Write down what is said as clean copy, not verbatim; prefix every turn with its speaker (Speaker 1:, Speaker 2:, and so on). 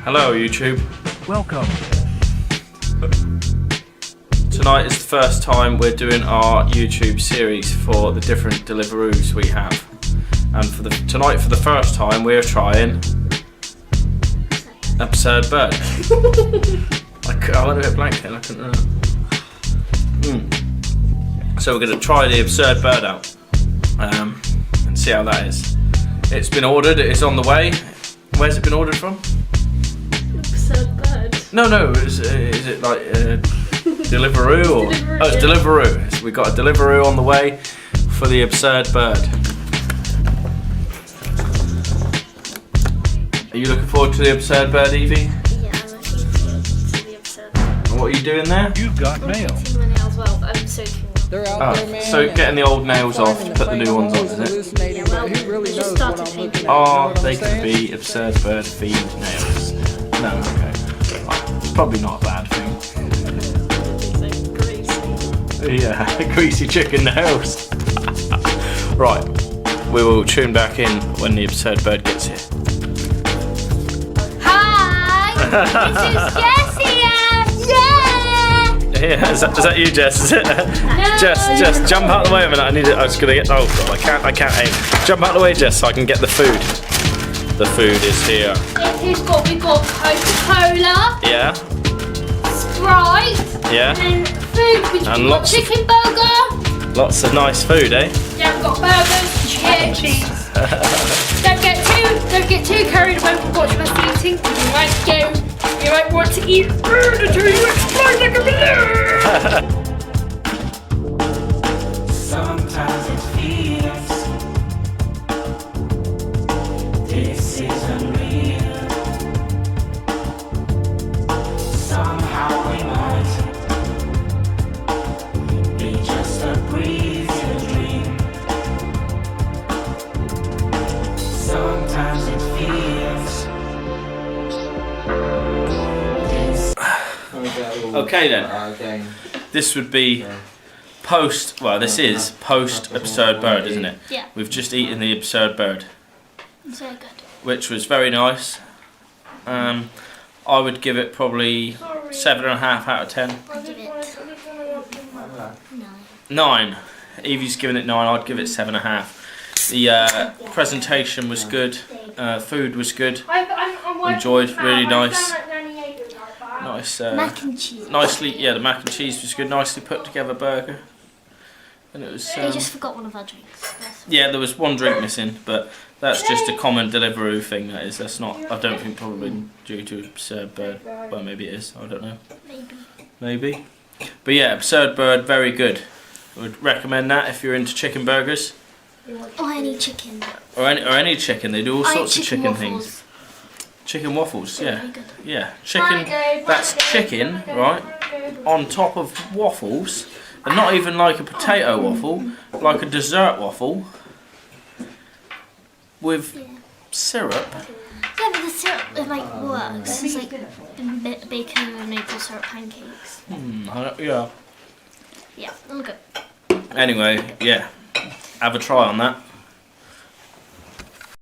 Speaker 1: Hello YouTube.
Speaker 2: Welcome.
Speaker 1: Tonight is the first time we're doing our YouTube series for the different deliveroos we have. And tonight for the first time we're trying Absurd Bird. I went a bit blank then, I couldn't remember. So we're going to try the Absurd Bird out and see how that is. It's been ordered, it's on the way. Where's it been ordered from?
Speaker 3: Absurd Bird.
Speaker 1: No, is it like Deliveroo or?
Speaker 3: Deliveroo,
Speaker 1: Oh, it's Deliveroo. So we got a Deliveroo on the way for the Absurd Bird. Are you looking forward to the Absurd Bird, Evie?
Speaker 3: Yeah, I'm looking forward to the Absurd Bird.
Speaker 1: And what are you doing there?
Speaker 2: You've got
Speaker 3: I'm
Speaker 2: mail.
Speaker 3: fixing my nails well, but I'm soaking them.
Speaker 4: They're out there, man.
Speaker 1: So getting the old nails off to put the new ones on, is it?
Speaker 3: Yeah, well,
Speaker 4: Who really
Speaker 3: I
Speaker 4: knows
Speaker 3: just
Speaker 4: what
Speaker 3: started
Speaker 4: I'm
Speaker 3: painting.
Speaker 4: looking at?
Speaker 1: Oh, they could be Absurd Bird themed nails. No, okay. It's probably not a bad thing.
Speaker 3: It's so greasy.
Speaker 1: Yeah, greasy chicken nails. Right, we will tune back in when the Absurd Bird gets here.
Speaker 3: Hi! This is Jessie! Yeah!
Speaker 1: Yeah, is that you, Jess? Is it? Jess, jump out of the way a minute. I was gonna get. Oh God, I can't aim. Jump out of the way, Jess, so I can get the food. The food is here.
Speaker 3: We've got Coca-Cola,
Speaker 1: Yeah,
Speaker 3: Sprite,
Speaker 1: yeah.
Speaker 3: and food. We've
Speaker 1: And
Speaker 3: got
Speaker 1: lots of-
Speaker 3: chicken burger.
Speaker 1: Lots of nice food, eh?
Speaker 3: Yeah, we've got burgers, chips. Don't get too carried away with what you're eating. You might want to eat food until you explode like a balloon.
Speaker 5: Sometimes it feels this is unreal. Somehow we might be just a breezy dream. Sometimes it feels
Speaker 1: Okay then. This would be post. Well, this is post Absurd Bird, isn't it?
Speaker 3: Yeah.
Speaker 1: We've just eaten the Absurd Bird,
Speaker 3: It's very good.
Speaker 1: which was very nice. I would give it probably 7.5 out of 10.
Speaker 3: I give it 9.
Speaker 1: 9. Evie's giving it 9. I'd give it 7.5. The presentation was good. Food was good. Enjoyed. Really nice. Nice.
Speaker 3: Mac and cheese.
Speaker 1: Nicely. Yeah, the mac and cheese was good. Nicely put together burger. And it was.
Speaker 3: They just forgot one of our drinks.
Speaker 1: Yeah, there was one drink missing, but that's just a common Deliveroo thing. That is. That's not. I don't think probably due to Absurd Bird. Well, maybe it is. I don't know. Maybe. But yeah, Absurd Bird, very good. I would recommend that if you're into chicken burgers.
Speaker 3: Or any chicken.
Speaker 1: Or any chicken. They do all
Speaker 3: I
Speaker 1: sorts of
Speaker 3: eat
Speaker 1: chicken
Speaker 3: waffles.
Speaker 1: things. Chicken waffles, yeah.
Speaker 3: Very good.
Speaker 1: Yeah. Chicken, that's chicken, right, on top of waffles. And not even like a potato waffle, like a dessert waffle with syrup.
Speaker 3: Yeah, but the syrup like works. It's like bacon and maple syrup pancakes.
Speaker 1: Yeah.
Speaker 3: Yeah, all good.
Speaker 1: Anyway, yeah. Have a try on that.